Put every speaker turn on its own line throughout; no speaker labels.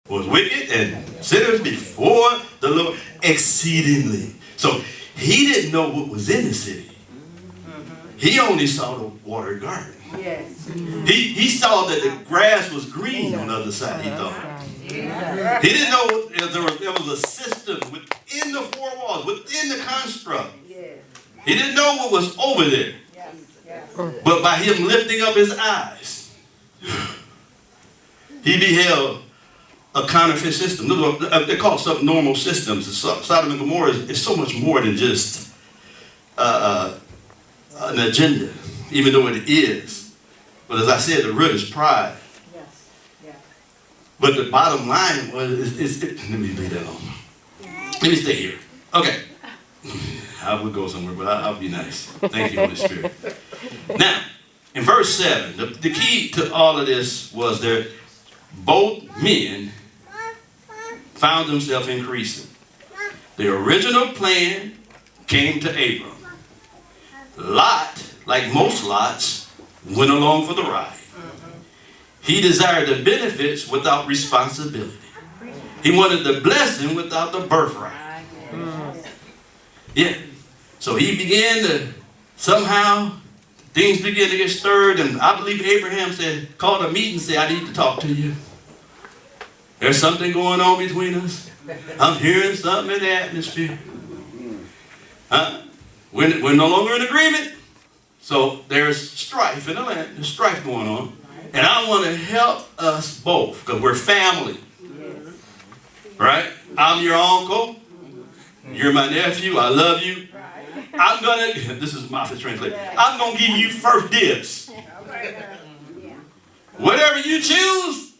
was wicked and sinners before the Lord exceedingly. So he didn't know what was in the city. He only saw the watered garden. Yes. He saw that the grass was green on the other side, he thought. He didn't know there was a system within the four walls, within the construct. He didn't know what was over there. But by him lifting up his eyes, he beheld a counterfeit system. They're called subnormal systems. Sodom and Gomorrah is so much more than just an agenda, even though it is. But as I said, the root is pride. Yes. Yeah. But the bottom line was, let me leave that alone. Let me stay here. Okay. I would go somewhere, but I'll be nice. Thank you, Holy Spirit. Now, in verse 7, the key to all of this was that both men found themselves increasing. The original plan came to Abram. Lot, like most Lots, went along for the ride. He desired the benefits without responsibility. He wanted the blessing without the birthright. Yeah. So he began to, somehow, things began to get stirred, and I believe Abraham called a meeting and said, I need to talk to you. There's something going on between us. I'm hearing something in the atmosphere. We're no longer in agreement. So there's strife in the land. There's strife going on. And I want to help us both, because we're family. Right? I'm your uncle. You're my nephew. I love you. I'm going to, this is Moffett translation, I'm going to give you first dibs. Whatever you choose,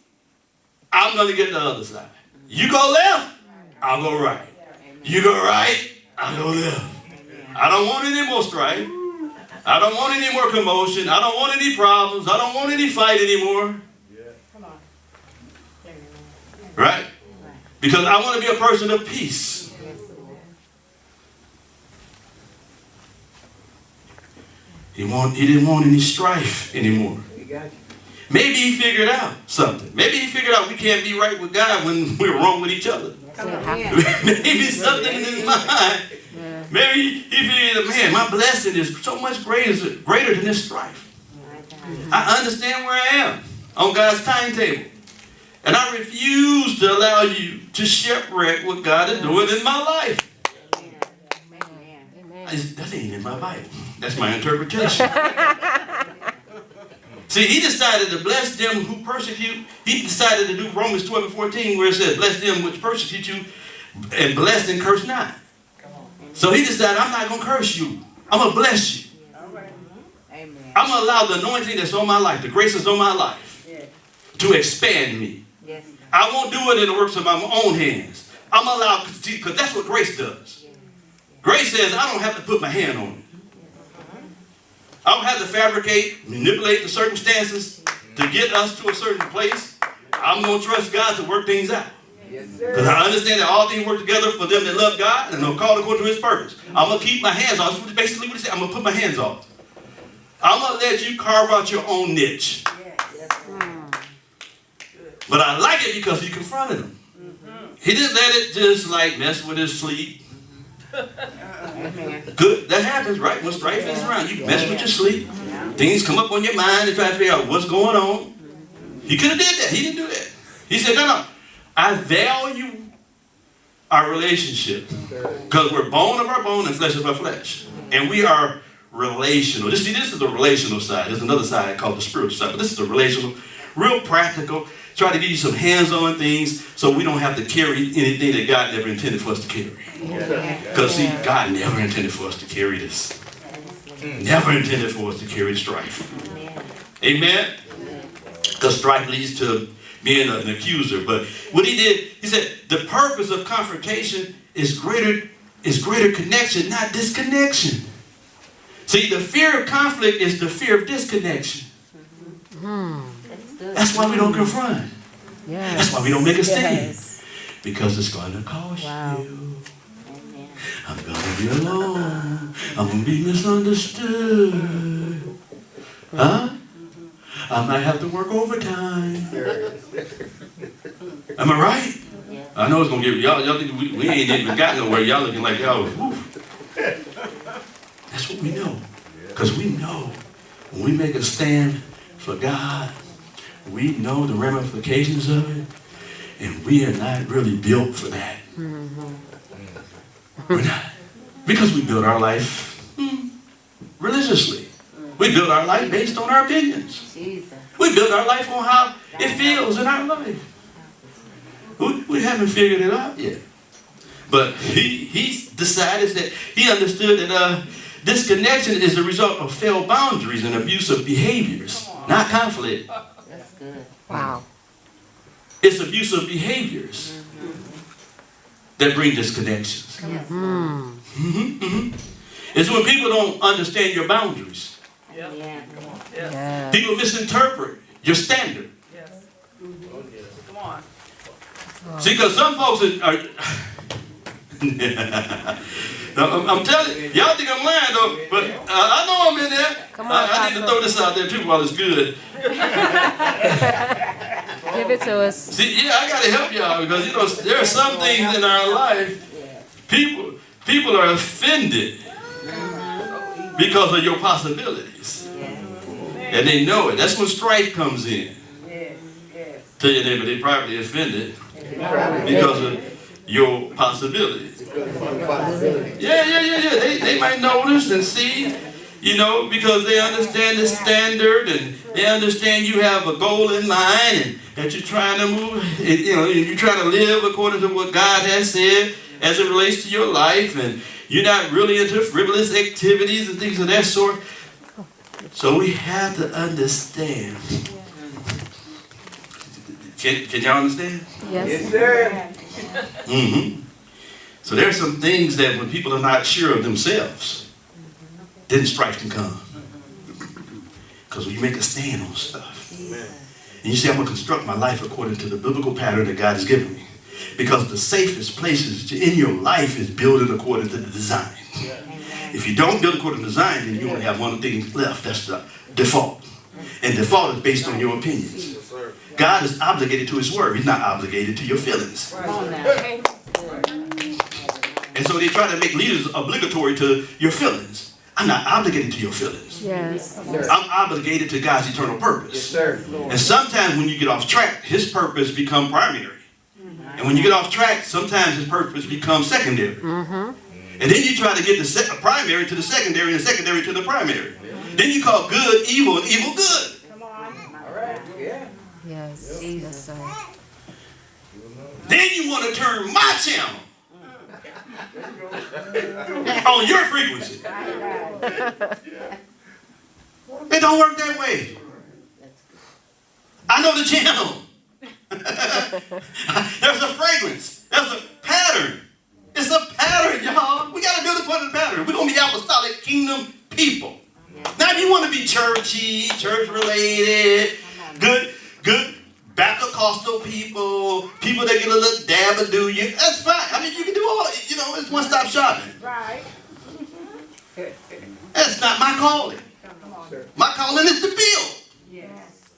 I'm going to get the other side. You go left, I'll go right. You go right, I'll go left. I don't want any more strife. I don't want any more commotion. I don't want any problems. I don't want any fight anymore. Right? Because I want to be a person of peace. He didn't want any strife anymore. Maybe he figured out something. Maybe he figured out we can't be right with God when we're wrong with each other. Maybe something in his mind. Maybe he figured, man, my blessing is so much greater than this strife. I understand where I am on God's timetable. And I refuse to allow you to shipwreck what God is doing in my life. That ain't in my Bible. That's my interpretation. See, he decided to bless them who persecute. He decided to do Romans 12:14, where it says, bless them which persecute you, and bless and curse not. So he decided, I'm not going to curse you. I'm going to bless you. I'm going to allow the anointing that's on my life, the grace that's on my life, to expand me. I won't do it in the works of my own hands. I'm allowed, because that's what grace does. Grace says, I don't have to put my hand on it. I don't have to fabricate, manipulate the circumstances to get us to a certain place. I'm going to trust God to work things out. Because I understand that all things work together for them that love God and are called according to his purpose. I'm going to keep my hands off. That's basically what he said. I'm going to put my hands off. I'm going to let you carve out your own niche. But I like it because he confronted him. He didn't let it just like mess with his sleep. Good, that happens, right? When strife is around, you mess with your sleep. Things come up on your mind and try to figure out what's going on. He could have did that. He didn't do that. He said, no. I value our relationship because we're bone of our bone and flesh of our flesh. And we are relational. This is the relational side. There's another side called the spiritual side. But this is the relational, real practical. Try to give you some hands-on things so we don't have to carry anything that God never intended for us to carry. Because see, God never intended for us to carry this. Never intended for us to carry strife. Amen? Because strife leads to being an accuser. But what he did, he said, the purpose of confrontation is greater connection, not disconnection. See, the fear of conflict is the fear of disconnection. That's why we don't confront. That's why we don't make a stand. Because it's going to cost you. I'm going to be alone. I'm going to be misunderstood. Huh? I might have to work overtime. Am I right?
Yeah.
I know it's gonna get y'all think we ain't even got nowhere. Y'all looking like y'all. That's what we know. Because we know when we make a stand for God, we know the ramifications of it, and we are not really built for that. We're not. Because we build our life religiously. We build our life based on our opinions.
Jesus.
We build our life on how it feels in our life. We haven't figured it out yet. But he decided that he understood that this connection is a result of failed boundaries and abusive behaviors, not conflict.
That's good.
Wow.
It's abusive behaviors that bring disconnections. It's when people don't understand your boundaries.
Yeah.
Yeah.
People misinterpret your standard.
Come on.
See, because some folks are I'm telling you, y'all think I'm lying though, but I know I'm in there.
Come on,
I need to throw this out there too while it's good.
Give it to us.
See, yeah, I got to help y'all because, you know, there are some things in our life, people are offended because of your possibilities. And they know it. That's when strife comes in. Tell your neighbor they probably offended because of your possibilities. Yeah. They might notice and see, you know, because they understand the standard and they understand you have a goal in mind and that you're trying to move, you know, you're trying to live according to what God has said as it relates to your life, and you're not really into frivolous activities and things of that sort. So we have to understand. Can y'all understand?
Yes.
sir.
So there are some things that when people are not sure of themselves, then strife can come. Because when you make a stand on stuff, and you say, I'm going to construct my life according to the biblical pattern that God has given me. Because the safest places in your life is building according to the design. If you don't build according to design, then you only have one thing left. That's the default. And default is based on your opinions. God is obligated to his word. He's not obligated to your feelings. And so they try to make leaders obligatory to your feelings. I'm not obligated to your feelings.
Yes.
I'm obligated to God's eternal purpose. And sometimes when you get off track, his purpose becomes primary. And when you get off track, sometimes his purpose becomes secondary. And then you try to get the primary to the secondary and the secondary to the primary. Then you call good evil and evil good.
Come on. All right. Yeah.
Yes. Yes, sir.
Then you want to turn my channel on your frequency. It don't work that way. I know the channel. There's a fragrance. There's a pattern. It's a pattern, y'all. We got to build according to the pattern. We're going to be apostolic kingdom people. Now, if you want to be churchy, church-related, good Baptist people, people that get a little dab of do you, that's fine. I mean, you can do all, you know, it's one-stop shopping.
Right.
That's not my calling. My calling is to build.
Yes.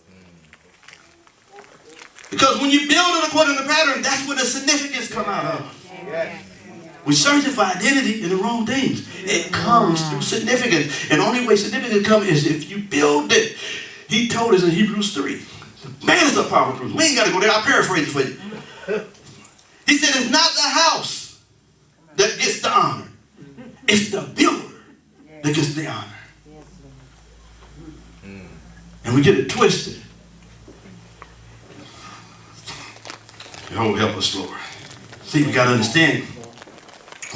Because when you build it according to the pattern, that's where the significance come out of.
Yes.
We searching for identity in the wrong things. It comes through significance. And the only way significance comes is if you build it. He told us in Hebrews 3. The man is a power proof. We ain't got to go there. I'll paraphrase it for you. He said it's not the house that gets the honor. It's the builder that gets the honor. And we get it twisted. Oh, help us, Lord. See, we got to understand.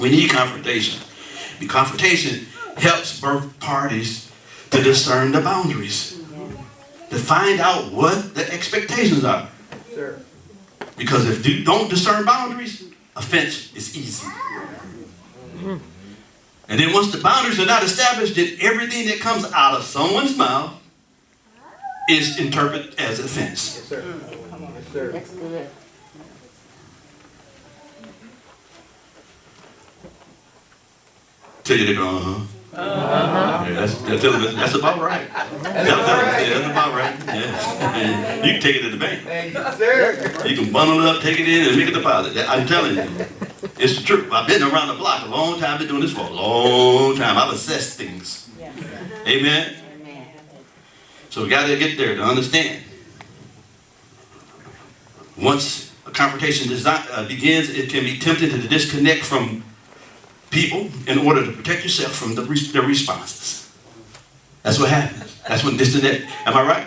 We need confrontation. The confrontation helps both parties to discern the boundaries. To find out what the expectations are. Because if you don't discern boundaries, offense is easy. And then once the boundaries are not established, then everything that comes out of someone's mouth is interpreted as offense.
Yes, sir. Yes, sir.
That's good.
Tell you they go, Yeah, that's about right. That's about right. Yes. You can take it to the bank.
Yes, sir.
You can bundle it up, take it in, and make a deposit. I'm telling you, it's the truth. I've been around the block a long time. I've been doing this for a long time. I've assessed things. Amen. So we got to get there to understand. Once a confrontation begins, it can be tempting to disconnect from people in order to protect yourself from their responses. That's what happens. That's when disconnect. Am I right?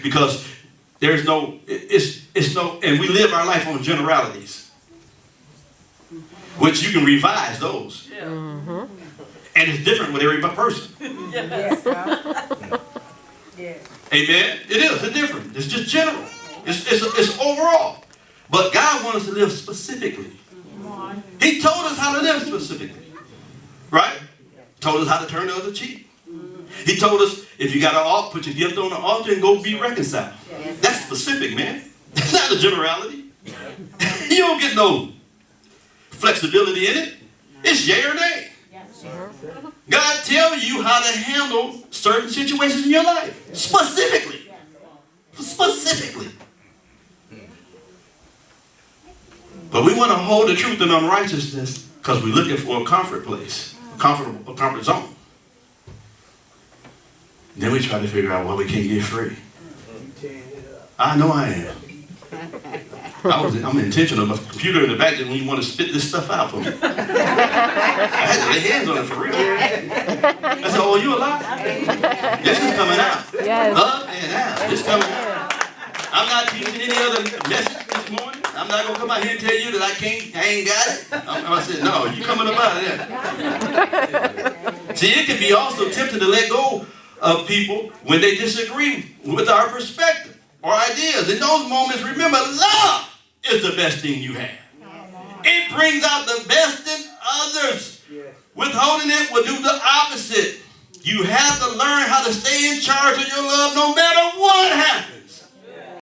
Because there's no, it's no, and we live our life on generalities, which you can revise those. And it's different with every person. Amen. It is. It's different. It's just general. It's overall. But God wants us to live specifically. He told us how to live specifically. Right? Told us how to turn the other cheek. He told us, if you got an altar, put your gift on the altar and go be reconciled. That's specific, man. That's not a generality. You don't get no flexibility in it. It's yay or nay. God tells you how to handle certain situations in your life. Specifically. Specifically. But we want to hold the truth in unrighteousness because we're looking for a comfort place, a comfort zone. Then we try to figure out why we can't get free. I know I am. I'm intentional about the computer in the back that when you want to spit this stuff out for me. I had to lay hands on it for real. I said, oh, you alive? This is coming out.
Yes.
Up and out. This coming out. I'm not teaching any other message this morning. I'm not going to come out here and tell you that I ain't got it. I said, no, you coming up out of there. See, it can be also tempting to let go of people when they disagree with our perspective or ideas. In those moments, remember, love is the best thing you have. It brings out the best in others. Withholding it will do the opposite. You have to learn how to stay in charge of your love no matter